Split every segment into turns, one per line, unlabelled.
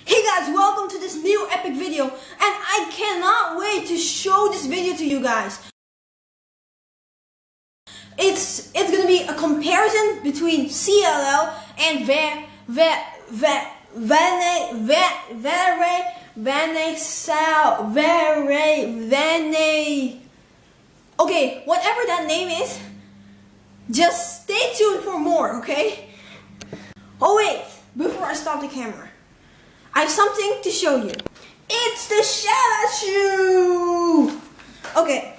Hey guys, welcome to this new epic video, and I cannot wait to show this video to you guys. It's gonna be a comparison between CLL and Okay, whatever that name is, just stay tuned for more, okay? Oh wait, before I stop the camera, I have something to show you. It's the shout-out shoe! Okay,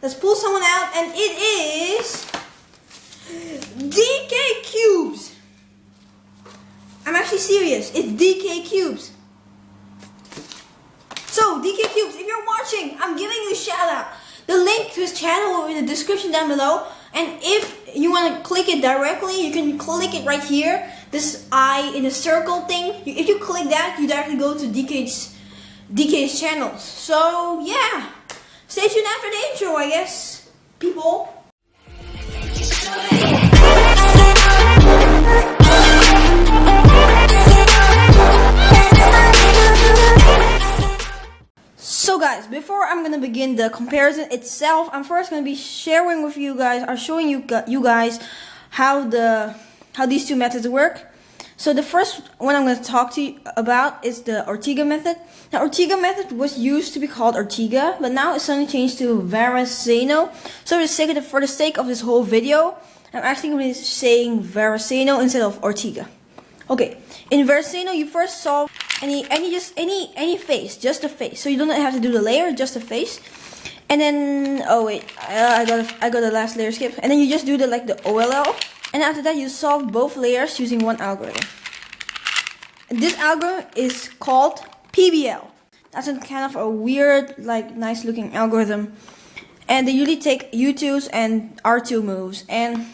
let's pull someone out, and it is DK Cubes. I'm actually serious, it's DK Cubes. So, DK Cubes, if you're watching, I'm giving you a shout-out. The link to his channel will be in the description down below. And if you want to click it directly, you can click it right here. This eye in a circle thing. If you click that, you directly go to DK's channels. So yeah, stay tuned after the intro, I guess, people. So guys, before I'm gonna begin the comparison itself, I'm first gonna be sharing with you guys, or showing you guys how these two methods work. So the first one I'm gonna talk to you about is the Ortega method. Now, Ortega method was used to be called Ortega, but now it's suddenly changed to Varasano. So for the sake of this whole video, I'm actually gonna be saying Varasano instead of Ortega. Okay, in Varasano, you first solve any face, just the face. So you don't have to do the layer, just the face. And then, oh wait, I got the last layer skip. And then you just do the OLL. And after that, you solve both layers using one algorithm. And this algorithm is called PBL. That's a kind of a weird, nice looking algorithm. And they usually take U2s and R2 moves. And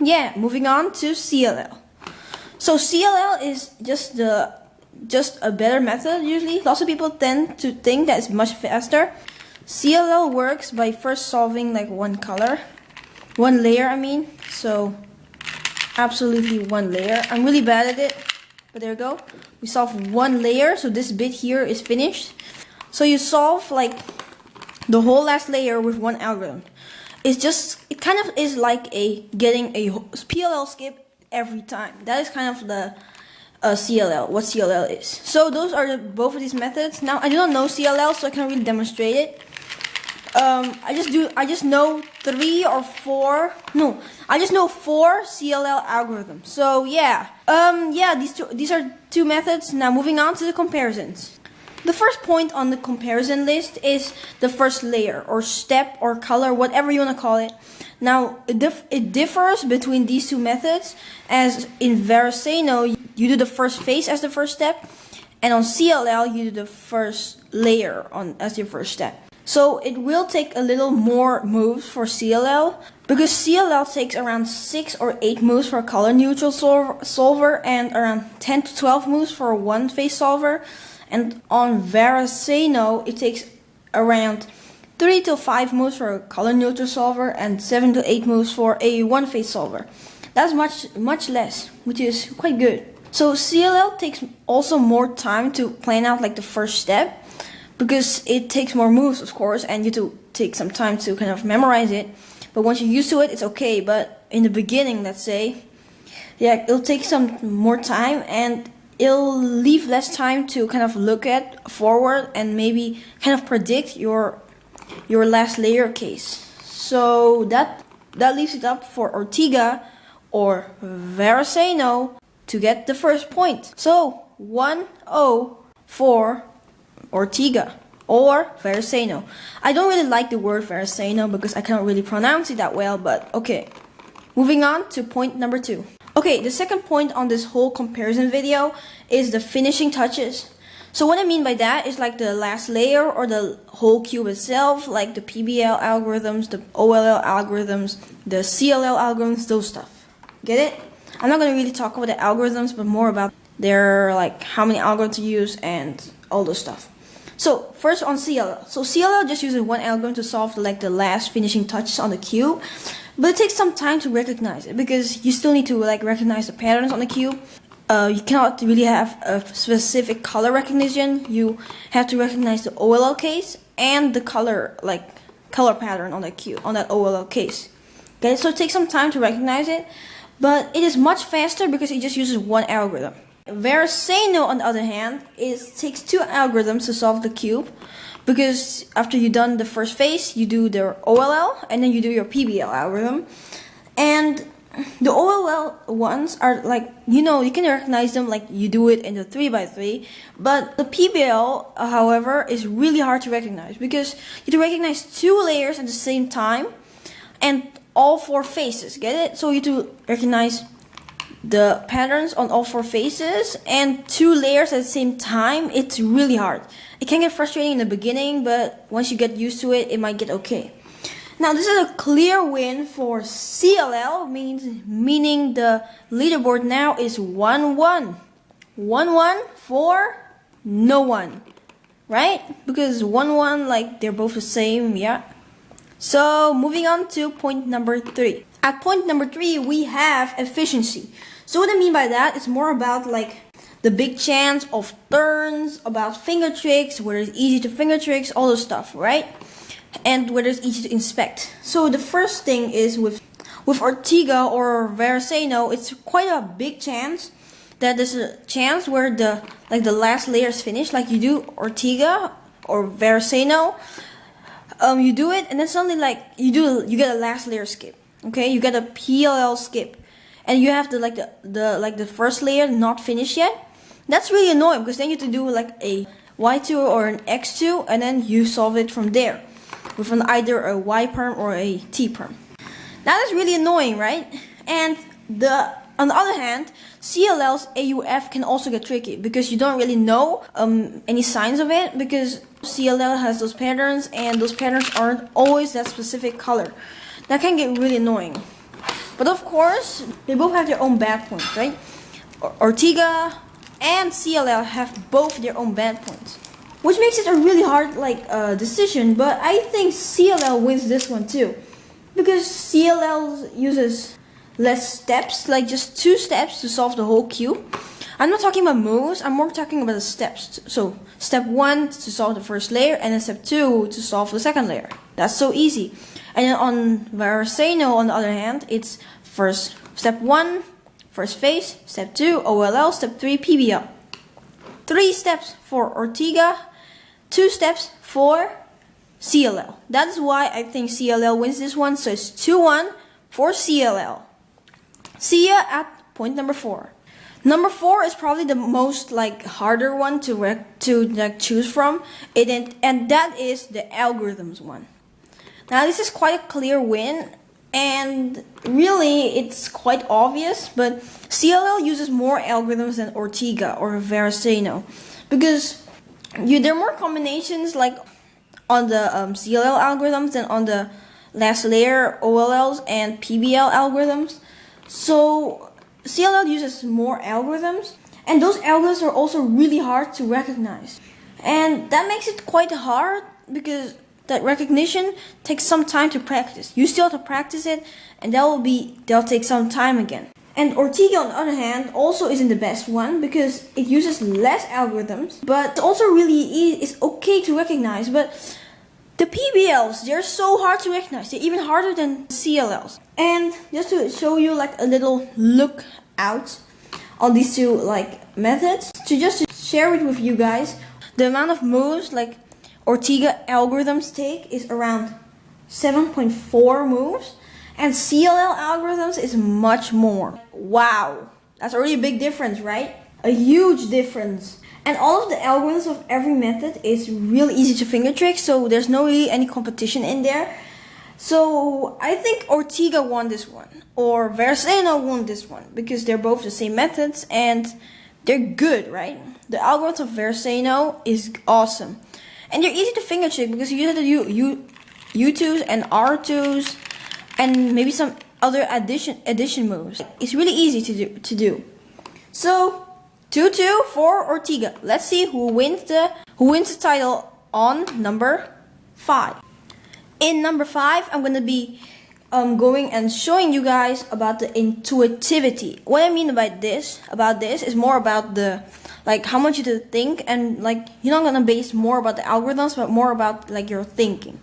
yeah, moving on to CLL. So CLL is just a better method usually. Lots of people tend to think that it's much faster. CLL works by first solving one layer I mean. So absolutely one layer. I'm really bad at it, but there we go. We solve one layer, so this bit here is finished. So you solve the whole last layer with one algorithm. It kind of is like getting a PLL skip every time. That is kind of the CLL, what CLL is. So those are both of these methods. Now I do not know CLL, so I can't really demonstrate it. I just know I just know four CLL algorithms. So yeah, these are two methods. Now moving on to the comparisons. The first point on the comparison list is the first layer, or step, or color, whatever you want to call it. Now, it differs between these two methods, as in Varasano, you do the first face as the first step, and on CLL, you do the first layer as your first step. So it will take a little more moves for CLL, because CLL takes around 6 or 8 moves for a color neutral solver, and around 10 to 12 moves for a one face solver. And on Varasano, it takes around 3 to 5 moves for a color neutral solver and 7 to 8 moves for a one face solver. That's much less, which is quite good. So CLL takes also more time to plan out the first step, because it takes more moves, of course, and you have to take some time to kind of memorize it. But once you're used to it, it's okay. But in the beginning, let's say, yeah, it'll take some more time, and it'll leave less time to kind of look at forward and maybe kind of predict your last layer case. So that leaves it up for Ortega or Varasano to get the first point. So 1-0 for Ortega or Varasano. I don't really like the word Varasano because I can't really pronounce it that well, but okay. Moving on to point number 2. Okay, the second point on this whole comparison video is the finishing touches. So what I mean by that is the last layer or the whole cube itself, like the PBL algorithms, the OLL algorithms, the CLL algorithms, those stuff. Get it? I'm not going to really talk about the algorithms, but more about their how many algorithms to use and all those stuff. So first on CLL. So CLL just uses one algorithm to solve the last finishing touches on the cube. But it takes some time to recognize it, because you still need to recognize the patterns on the cube. you cannot really have a specific color recognition. You have to recognize the OLL case and the color pattern on that OLL case. Okay, so it takes some time to recognize it, but it is much faster because it just uses one algorithm. Varasano, on the other hand, takes two algorithms to solve the cube, because after you've done the first phase, you do the OLL and then you do your PBL algorithm. And the OLL ones are you can recognize them like you do it in the 3x3, but the PBL, however, is really hard to recognize because you have to recognize two layers at the same time and all four faces. Get it? So you have to recognize the patterns on all four faces and two layers at the same time. It's really hard. It can get frustrating in the beginning, but once you get used to it, it might get okay. Now this is a clear win for CLL, meaning the leaderboard now is 1-1. 1-1 for no one, right? Because 1-1, they're both the same, yeah. So moving on to point number 3. At point number 3, we have efficiency. So what I mean by that is more about the big chance of turns, about finger tricks, whether it's easy to finger tricks, all those stuff, right? And whether it's easy to inspect. So the first thing is with Ortega or Varasano, it's quite a big chance that there's a chance where the last layer is finished. Like you do Ortega or Varasano, you do it and then suddenly you get a last layer skip. Okay, you get a PLL skip, and you have the first layer not finished yet. That's really annoying because then you have to do a Y2 or an X2, and then you solve it from there with either a Y perm or a T perm. That is really annoying, right? And on the other hand, CLL's AUF can also get tricky because you don't really know any signs of it, because CLL has those patterns and those patterns aren't always that specific color. That can get really annoying. But of course, they both have their own bad points, right? Ortega and CLL have both their own bad points, which makes it a really hard decision. But I think CLL wins this one too, because CLL uses less steps, just 2 steps to solve the whole cube. I'm not talking about moves, I'm more talking about the steps. So step 1 to solve the first layer, and then step 2 to solve the second layer. That's so easy. And then on Varasano, on the other hand, it's step 1, first phase, step 2, OLL, step 3, PBL. 3 steps for Ortega, 2 steps for CLL. That's why I think CLL wins this one, so it's 2-1 for CLL. See ya at point number 4. Number 4 is probably the most harder one to choose from, and that is the algorithms one. Now this is quite a clear win, and really it's quite obvious, but CLL uses more algorithms than Ortega or Varasano, because there are more combinations on the CLL algorithms than on the last layer OLLs and PBL algorithms. So CLL uses more algorithms, and those algorithms are also really hard to recognize. And that makes it quite hard because that recognition takes some time to practice. You still have to practice it, and that'll take some time again. And Ortega, on the other hand, also isn't the best one because it uses less algorithms, but it's also it's okay to recognize. But the PBLs, they're so hard to recognize. They're even harder than CLLs. And just to show you a little look out on these two methods, to share it with you guys, the amount of moves Ortega algorithms take is around 7.4 moves, and CLL algorithms is much more. Wow, that's already a big difference, right? A huge difference. And all of the algorithms of every method is really easy to finger trick, so there's no really any competition in there. So I think Ortega won this one, or Varasano won this one, because they're both the same methods and they're good, right? The algorithm of Varasano is awesome. And they're easy to finger trick because you have to do U2s and R2s and maybe some other addition moves. It's really easy to do. So 2-2 for Ortega. Let's see who wins the title on number 5. In number 5, I'm gonna be going and showing you guys about the intuitivity. What I mean by this is more about the like how much you to think, and like you're not gonna base more about the algorithms, but more about like your thinking.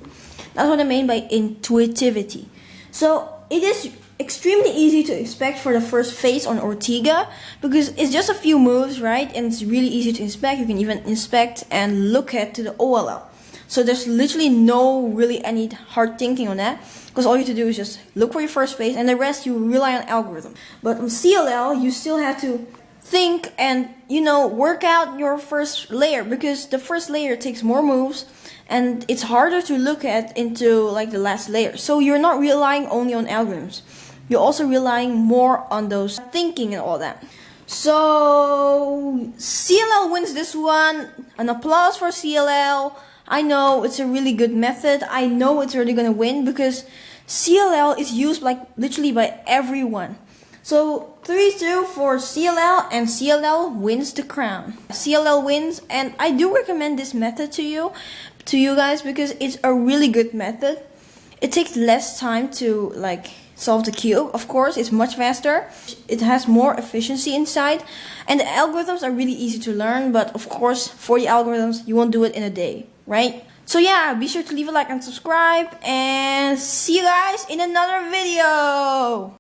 That's what I mean by intuitivity. So it is extremely easy to inspect for the first phase on Ortega because it's just a few moves, right? And it's really easy to inspect. You can even inspect and look at to the OLL. So there's literally no really any hard thinking on that, because all you have to do is just look for your first phase, and the rest you rely on algorithm. But on CLL, you still have to think and work out your first layer, because the first layer takes more moves and it's harder to look at into like the last layer. So you're not relying only on algorithms, you're also relying more on those thinking and all that. So CLL wins this one. An applause for CLL. I know it's a really good method. I know it's really gonna win because CLL is used like literally by everyone. So 3-2 for CLL, and CLL wins the crown. CLL wins, and I do recommend this method to you guys because it's a really good method. It takes less time to like solve the cube. Of course, it's much faster. It has more efficiency inside, and the algorithms are really easy to learn. But of course, for the algorithms, you won't do it in a day, right? So yeah, be sure to leave a like and subscribe, and see you guys in another video.